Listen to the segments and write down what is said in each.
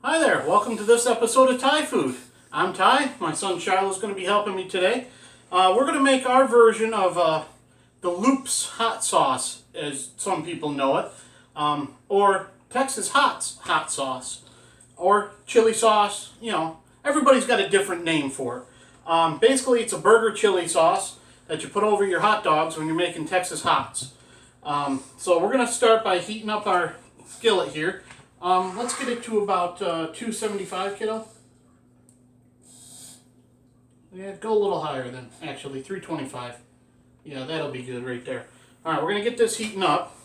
Hi there, welcome to this episode of Thai Food. I'm Ty, my son Shiloh's going to be helping me today. We're going to make our version of the Loops hot sauce, as some people know it, or Texas hot sauce, or chili sauce. You know, everybody's got a different name for it. Basically, it's a burger chili sauce that you put over your hot dogs when you're making Texas hots. So we're going to start by heating up our skillet here. Let's get it to about 275, kiddo. Yeah, go a little higher then, actually, 325. Yeah, that'll be good right there. Alright, we're going to get this heating up.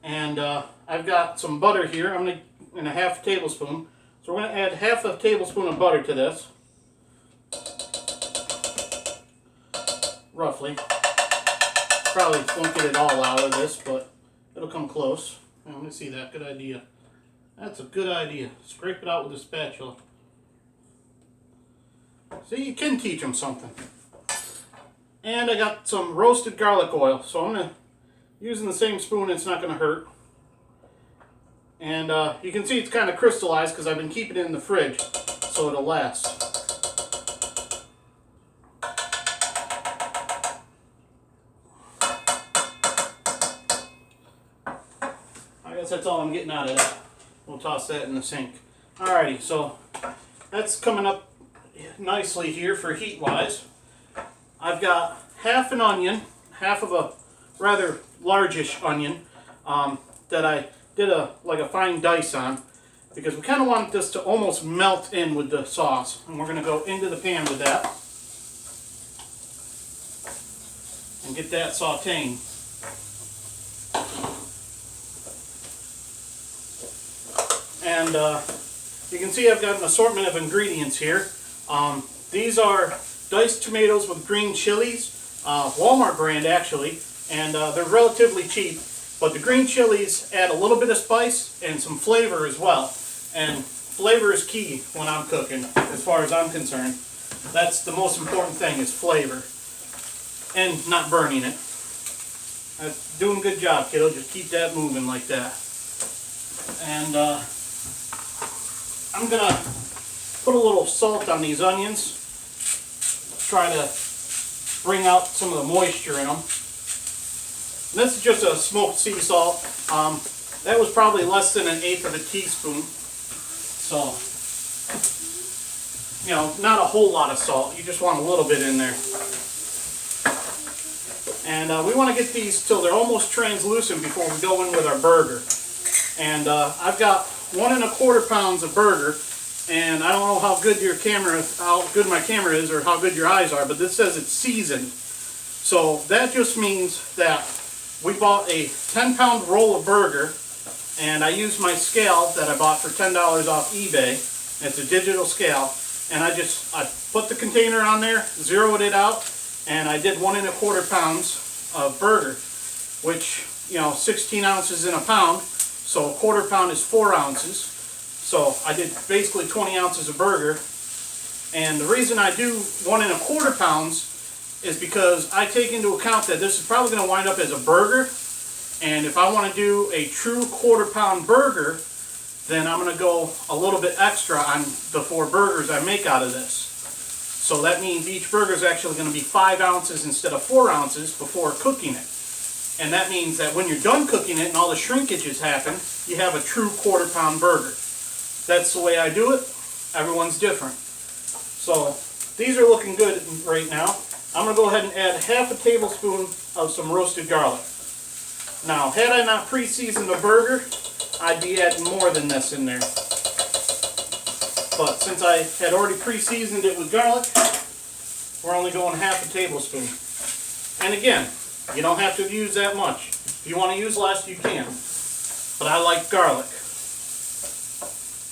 And I've got some butter here. I'm going to, in a half a tablespoon. So we're going to add half a tablespoon of butter to this. Roughly. Probably won't get it all out of this, but it'll come close. Let me see that. Good idea. That's a good idea. Scrape it out with a spatula. See, you can teach them something. And I got some roasted garlic oil. So I'm using the same spoon, it's not going to hurt. And you can see it's kind of crystallized because I've been keeping it in the fridge so it'll last. I guess that's all I'm getting out of that. We'll toss that in the sink. Alrighty, so that's coming up nicely here for heat wise. I've got half an onion, half of a rather largish onion that I did like a fine dice on, because we kind of want this to almost melt in with the sauce. And we're going to go into the pan with that and get that sauteing. And you can see I've got an assortment of ingredients here. These are diced tomatoes with green chilies, Walmart brand actually, and they're relatively cheap, but the green chilies add a little bit of spice and some flavor as well. And flavor is key when I'm cooking, as far as I'm concerned. That's the most important thing, is flavor. And not burning it. That's doing a good job, kiddo. Just keep that moving like that. And I'm going to put a little salt on these onions. Try to bring out some of the moisture in them. And this is just a smoked sea salt. That was probably less than 1/8 of a teaspoon. So, you know, not a whole lot of salt. You just want a little bit in there. And we want to get these till they're almost translucent before we go in with our burger. And I've got 1 1/4 pounds of burger, and I don't know how good my camera is, or how good your eyes are, but this says it's seasoned. So that just means that we bought a 10-pound roll of burger, and I used my scale that I bought for $10 off eBay. It's a digital scale, and I put the container on there, zeroed it out, and I did 1 1/4 pounds of burger, which, you know, 16 ounces in a pound. So a 1/4 pound is 4 ounces. So I did basically 20 ounces of burger. And the reason I do 1 1/4 pounds is because I take into account that this is probably going to wind up as a burger. And if I want to do a true 1/4 pound burger, then I'm going to go a little bit extra on the 4 burgers I make out of this. So that means each burger is actually going to be 5 ounces instead of 4 ounces before cooking it. And that means that when you're done cooking it and all the shrinkages happen, you have a true 1/4 pound burger. That's the way I do it. Everyone's different. So these are looking good right now. I'm going to go ahead and add half a tablespoon of some roasted garlic. Now, had I not pre-seasoned the burger, I'd be adding more than this in there. But since I had already pre-seasoned it with garlic, we're only going half a tablespoon. And again, you don't have to use that much. If you want to use less, you can. But I like garlic.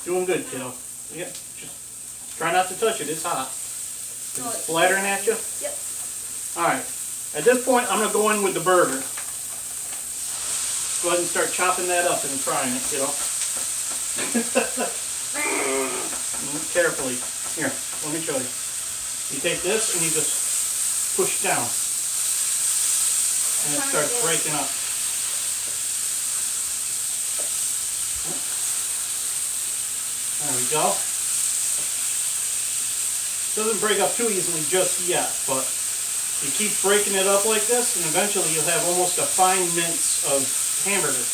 Doing good, kiddo. Yeah, just try not to touch it. It's hot. Is it splattering at you? Yep. Alright. At this point, I'm going to go in with the burger. Go ahead and start chopping that up and frying it, kiddo. Carefully. Here, let me show you. You take this and you just push down. And it starts breaking up. There we go. Doesn't break up too easily just yet, but you keep breaking it up like this, and eventually you'll have almost a fine mince of hamburger.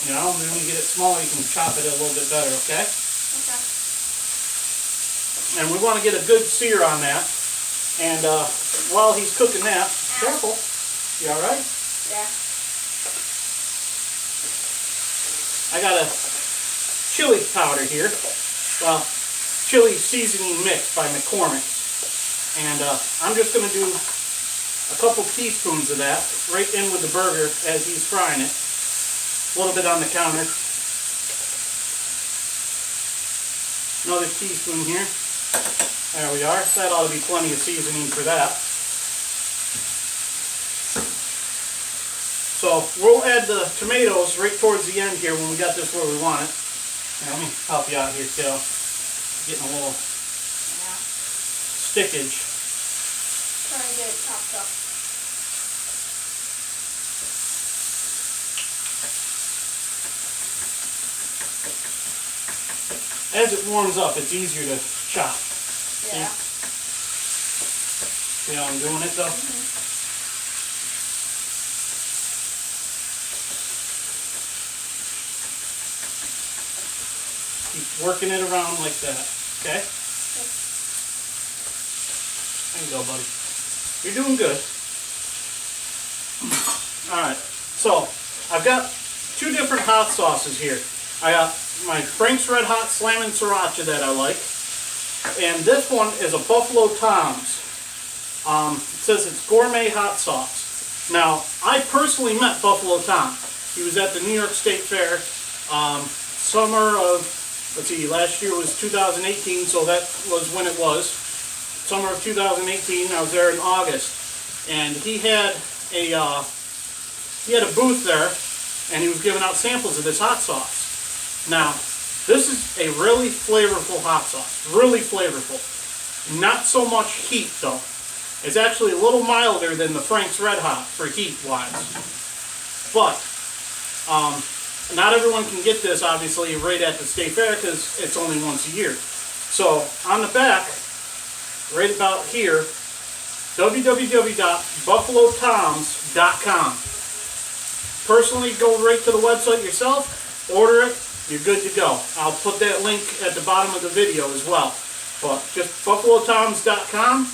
You know, and then when you get it smaller, you can chop it a little bit better, okay? Okay. And we want to get a good sear on that. And while he's cooking that, careful. You all right? Yeah. I got a chili powder here. Well, chili seasoning mix by McCormick's. And I'm just going to do a couple teaspoons of that right in with the burger as he's frying it. A little bit on the counter. Another teaspoon here. There we are. That ought to be plenty of seasoning for that. So we'll add the tomatoes right towards the end here when we got this where we want it. Now, let me help you out here, kiddo. Getting a little stickage. Trying to get it chopped up. As it warms up, it's easier to chop. Yeah. See how I'm doing it though? Mm-hmm. Keep working it around like that, okay? There you go, buddy. You're doing good. Alright, so I've got two different hot sauces here. I got my Frank's Red Hot Slammin' Sriracha that I like. And this one is a Buffalo Tom's. It says it's gourmet hot sauce. Now, I personally met Buffalo Tom. He was at the New York State Fair summer of, let's see, last year was 2018, so that was when it was. Summer of 2018, I was there in August. And he had a booth there, and he was giving out samples of this hot sauce. Now, this is a really flavorful hot sauce. Really flavorful. Not so much heat, though. It's actually a little milder than the Frank's Red Hot for heat-wise. But, not everyone can get this, obviously, right at the State Fair because it's only once a year. So, on the back, right about here, www.buffalotoms.com. Personally, go right to the website yourself, order it, you're good to go. I'll put that link at the bottom of the video as well. But just buffalotoms.com,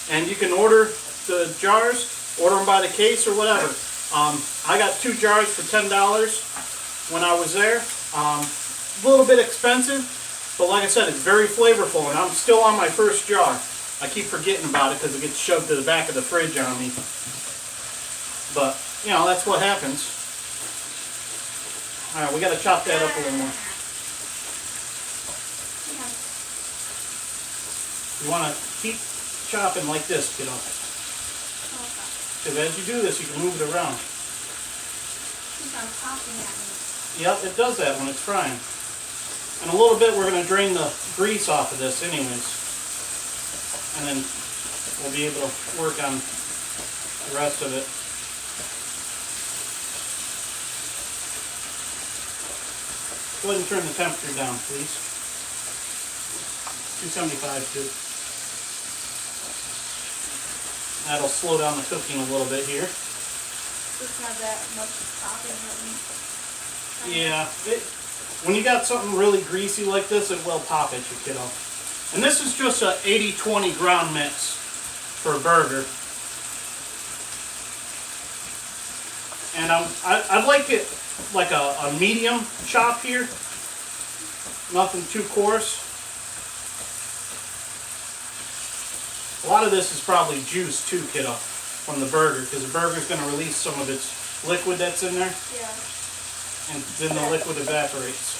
and you can order the jars, order them by the case or whatever. I got 2 jars for $10 when I was there. A little bit expensive, but like I said, it's very flavorful, and I'm still on my first jar. I keep forgetting about it because it gets shoved to the back of the fridge on me. But, you know, that's what happens. Alright, we got to chop that up a little more. You want to keep chopping like this, kiddo. Because as you do this, you can move it around. Yep, it does that when it's frying. In a little bit, we're going to drain the grease off of this anyways. And then we'll be able to work on the rest of it. Go ahead and turn the temperature down, please. 275 too. That'll slow down the cooking a little bit here. Just have that much popping at me. Yeah, when you got something really greasy like this, it will pop at you, kiddo. And this is just a 80-20 ground mix for a burger. And I'd like it like a medium chop here. Nothing too coarse. A lot of this is probably juice too, kiddo, from the burger, because the burger's going to release some of its liquid that's in there. Yeah. And then the liquid evaporates.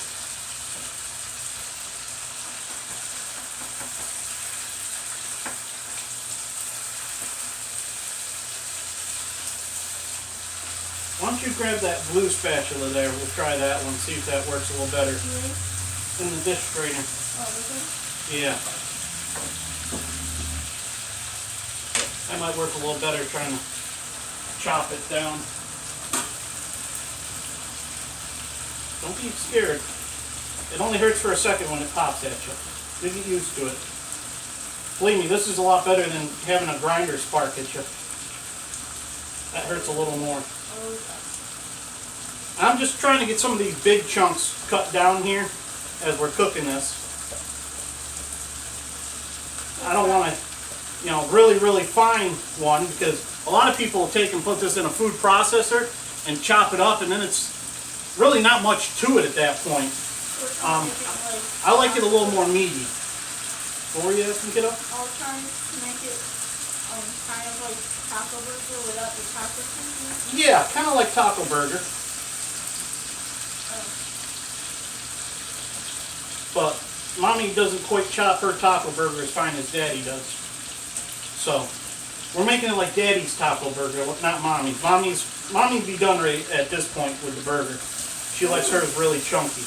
Why don't you grab that blue spatula there? We'll try that one, see if that works a little better. In the dish strainer. Oh, this one? Yeah. That might work a little better trying to chop it down. Don't be scared. It only hurts for a second when it pops at you. You get used to it. Believe me, this is a lot better than having a grinder spark at you. That hurts a little more. I'm just trying to get some of these big chunks cut down here as we're cooking this. I don't want to, really, really fine one, because a lot of people take and put this in a food processor and chop it up, and then it's really not much to it at that point. I like it a little more meaty. What were you asking, kiddo? I'll try to make it kind of like taco burger without the taco seasoning. Yeah, kind of like taco burger. But Mommy doesn't quite chop her taco burger as fine as Daddy does. So, we're making it like Daddy's taco burger, not Mommy's. Mommy'd be done right at this point with the burger. She likes hers really chunky.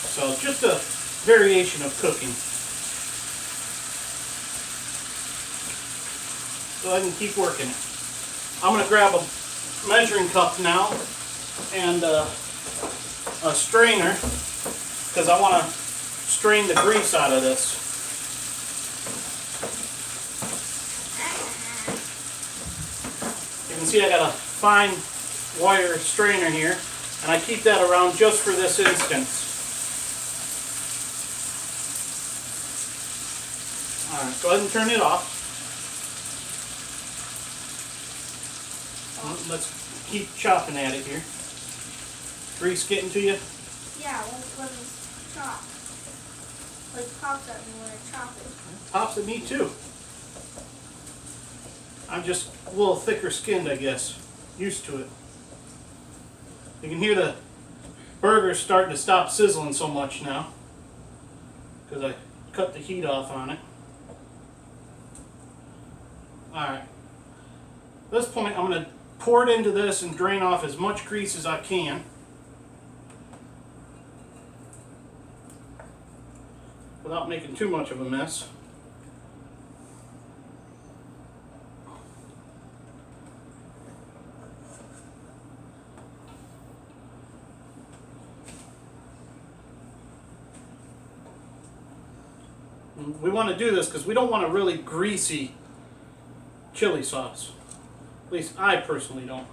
So, just a variation of cooking. Go ahead and keep working it. I'm going to grab a measuring cup now and a strainer, because I want to strain the grease out of this. You can see I got a fine wire strainer here, and I keep that around just for this instance. Alright, go ahead and turn it off. Let's keep chopping at it here. Grease getting to you? Yeah, when it's chopped. Like pops at me when I chop it. Pops at me too. I'm just a little thicker skinned, I guess. Used to it. You can hear the burger starting to stop sizzling so much now, because I cut the heat off on it. Alright. At this point, I'm going to pour it into this and drain off as much grease as I can. Without making too much of a mess. We want to do this because we don't want a really greasy chili sauce. At least I personally don't.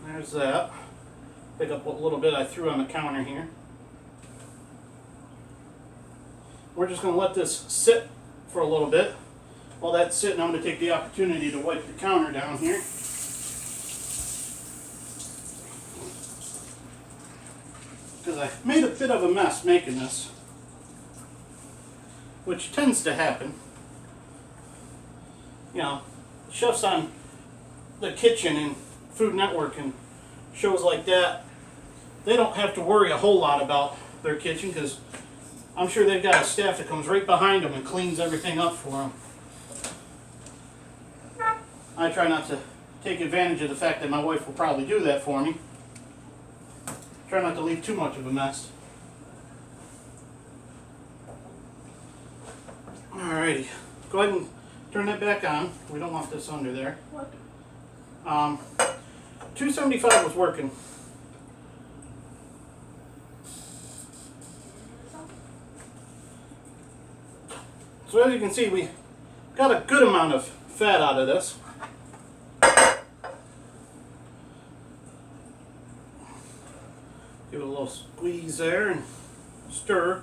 There's that. Pick up what little bit I threw on the counter here. We're just going to let this sit for a little bit. While that's sitting, I'm going to take the opportunity to wipe the counter down here. Because I made a bit of a mess making this, which tends to happen. Chefs on the kitchen and Food Network and shows like that, they don't have to worry a whole lot about their kitchen, because I'm sure they've got a staff that comes right behind them and cleans everything up for them. I try not to take advantage of the fact that my wife will probably do that for me. Try not to leave too much of a mess. Alrighty, go ahead and turn that back on. We don't want this under there. What? 275 was working. So as you can see, we got a good amount of fat out of this. Give it a little squeeze there and stir.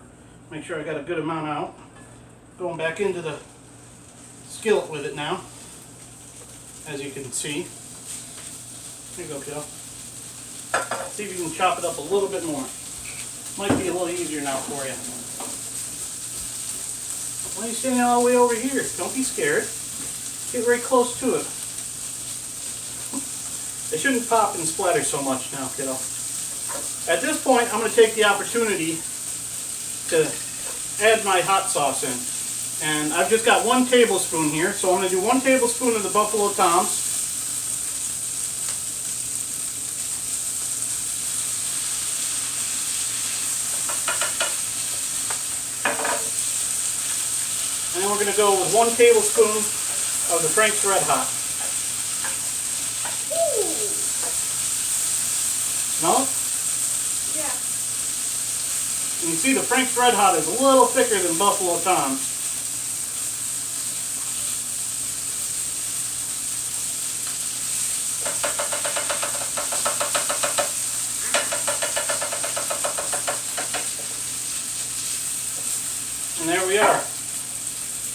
Make sure I got a good amount out. Going back into the skillet with it now, as you can see. Here you go, kiddo. See if you can chop it up a little bit more. Might be a little easier now for you. Why are you standing all the way over here? Don't be scared. Get very close to it. They shouldn't pop and splatter so much now, kiddo. At this point, I'm going to take the opportunity to add my hot sauce in. And I've just got 1 tablespoon here, so I'm going to do 1 tablespoon of the Buffalo Toms. And then we're going to go with 1 tablespoon of the Frank's Red Hot. Ooh. Smell it? Yeah. And you see the Frank's Red Hot is a little thicker than Buffalo Tom's. And there we are.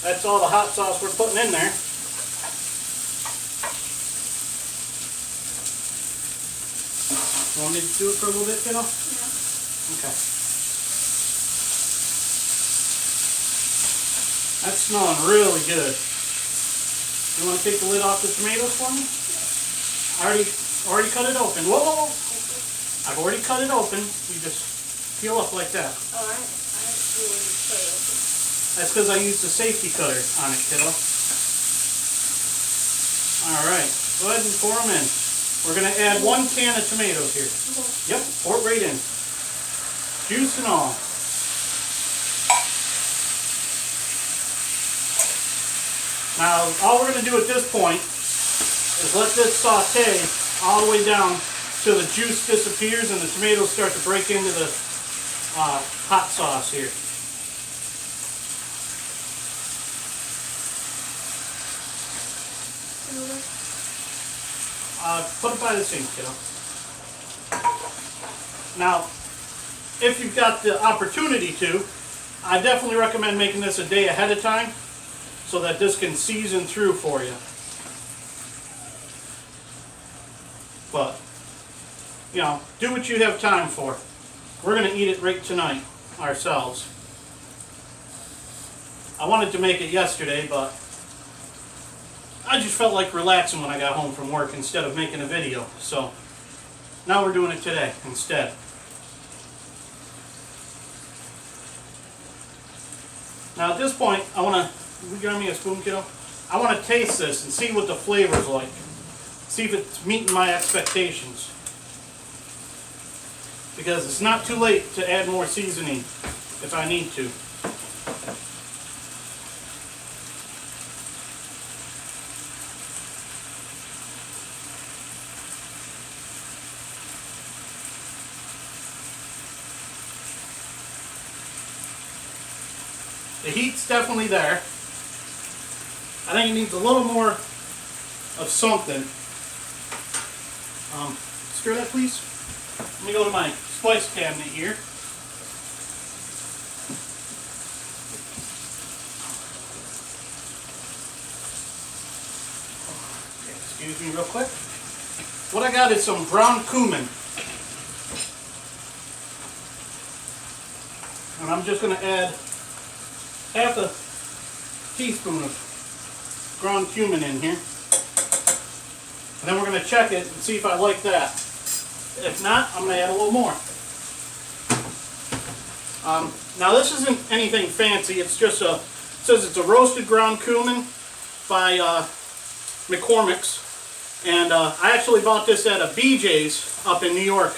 That's all the hot sauce we're putting in there. You want me to do it for a little bit, kiddo? Yeah. Okay. That's smelling really good. You want to take the lid off the tomatoes for me? I already cut it open. Whoa, whoa, whoa. I've already cut it open. You just peel up like that. Oh, I didn't see when you put it open. That's because I used the safety cutter on it, kiddo. Alright, go ahead and pour them in. We're going to add 1 can of tomatoes here. Yep, pour it right in. Juice and all. Now, all we're going to do at this point is let this saute all the way down till the juice disappears and the tomatoes start to break into the hot sauce here. Put it by the sink, kiddo. Now, if you've got the opportunity to, I definitely recommend making this a day ahead of time so that this can season through for you. But, you know, do what you have time for. We're going to eat it right tonight ourselves. I wanted to make it yesterday, but I just felt like relaxing when I got home from work instead of making a video. So now we're doing it today instead. Now at this point, I want to, will you grab me a spoon, kiddo? I want to taste this and see what the flavor's like. See if it's meeting my expectations. Because it's not too late to add more seasoning if I need to. The heat's definitely there. I think it needs a little more of something. Stir that, please. Let me go to my spice cabinet here. Okay, excuse me real quick. What I got is some ground cumin. And I'm just going to add half a teaspoon of ground cumin in here. And then we're going to check it and see if I like that. If not, I'm going to add a little more. Now this isn't anything fancy. It's just it says it's a roasted ground cumin by McCormick's. And I actually bought this at a BJ's up in New York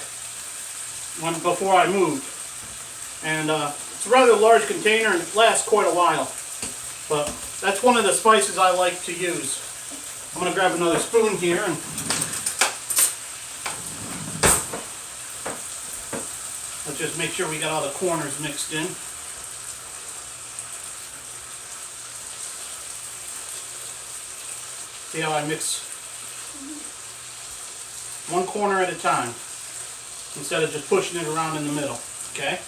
before I moved. And it's a rather large container and it lasts quite a while. But that's one of the spices I like to use. I'm going to grab another spoon here and let's just make sure we got all the corners mixed in. See how I mix one corner at a time instead of just pushing it around in the middle, okay?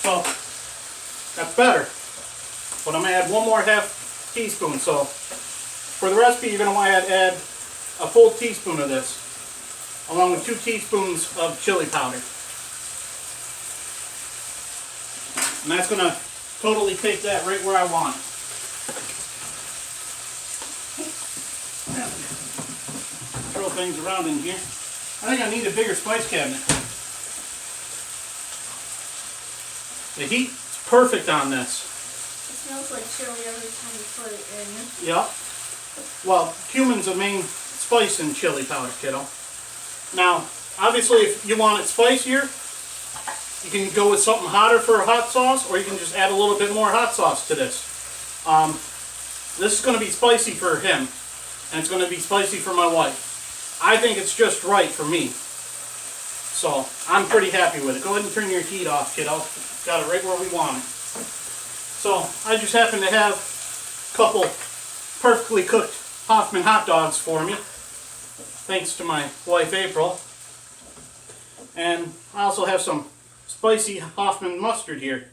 So that's better, but I'm going to add one more half teaspoon. So for the recipe, you're going to want to add a full teaspoon of this, along with 2 teaspoons of chili powder. And that's going to totally take that right where I want it. Throw things around in here. I think I need a bigger spice cabinet. The heat's perfect on this. It smells like chili every time you put it in. Yep. well, cumin's the main spice in chili powder, kiddo. Now, obviously, if you want it spicier, you can go with something hotter for a hot sauce, or you can just add a little bit more hot sauce to this. This is going to be spicy for him, and it's going to be spicy for my wife. I think it's just right for me. So, I'm pretty happy with it. Go ahead and turn your heat off, kiddo. Got it right where we want it. So, I just happen to have a couple perfectly cooked Hoffman hot dogs for me, thanks to my wife April. And I also have some spicy Hoffman mustard here.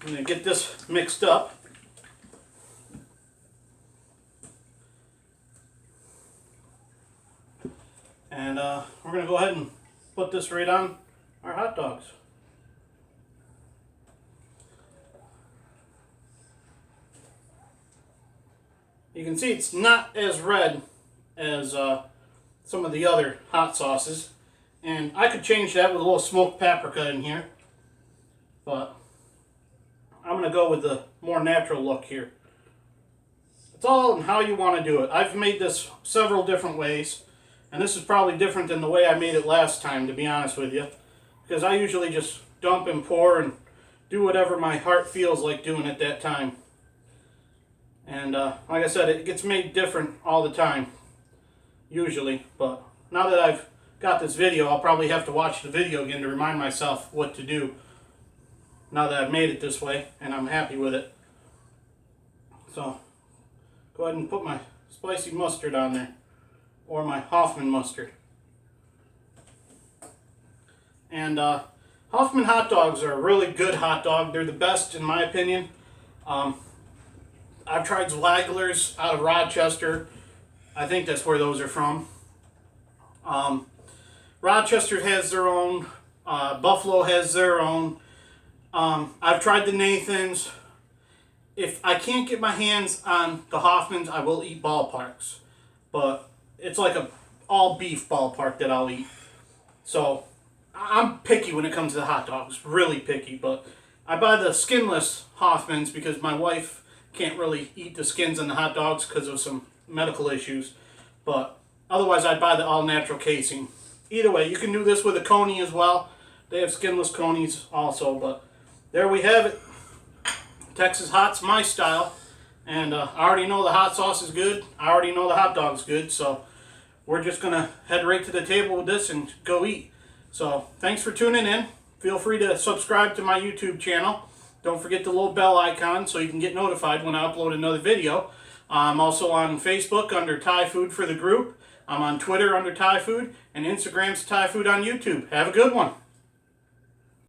I'm going to get this mixed up. And we're going to go ahead and put this right on our hot dogs. You can see it's not as red as some of the other hot sauces. And I could change that with a little smoked paprika in here. But I'm going to go with the more natural look here. It's all in how you want to do it. I've made this several different ways. And this is probably different than the way I made it last time, to be honest with you. Because I usually just dump and pour and do whatever my heart feels like doing at that time. And like I said, it gets made different all the time, usually. But now that I've got this video, I'll probably have to watch the video again to remind myself what to do. Now that I've made it this way, and I'm happy with it. So, go ahead and put my spicy mustard on there. Or my Hoffman mustard. And Hoffman hot dogs are a really good hot dog. They're the best in my opinion. I've tried Zwagler's out of Rochester. I think that's where those are from. Rochester has their own. Buffalo has their own. I've tried the Nathan's. If I can't get my hands on the Hoffman's, I will eat Ballparks. But it's like a all beef ballpark that I'll eat. So I'm picky when it comes to the hot dogs, really picky. But I buy the skinless Hoffmans because my wife can't really eat the skins in the hot dogs because of some medical issues. But otherwise, I'd buy the all natural casing. Either way, you can do this with a coney as well. They have skinless conies also. But there we have it. Texas Hot's my style. And I already know the hot sauce is good. I already know the hot dog's good. So we're just going to head right to the table with this and go eat. So thanks for tuning in. Feel free to subscribe to my YouTube channel. Don't forget the little bell icon so you can get notified when I upload another video. I'm also on Facebook under Thai Food for the Group. I'm on Twitter under Thai Food. And Instagram's Thai Food on YouTube. Have a good one.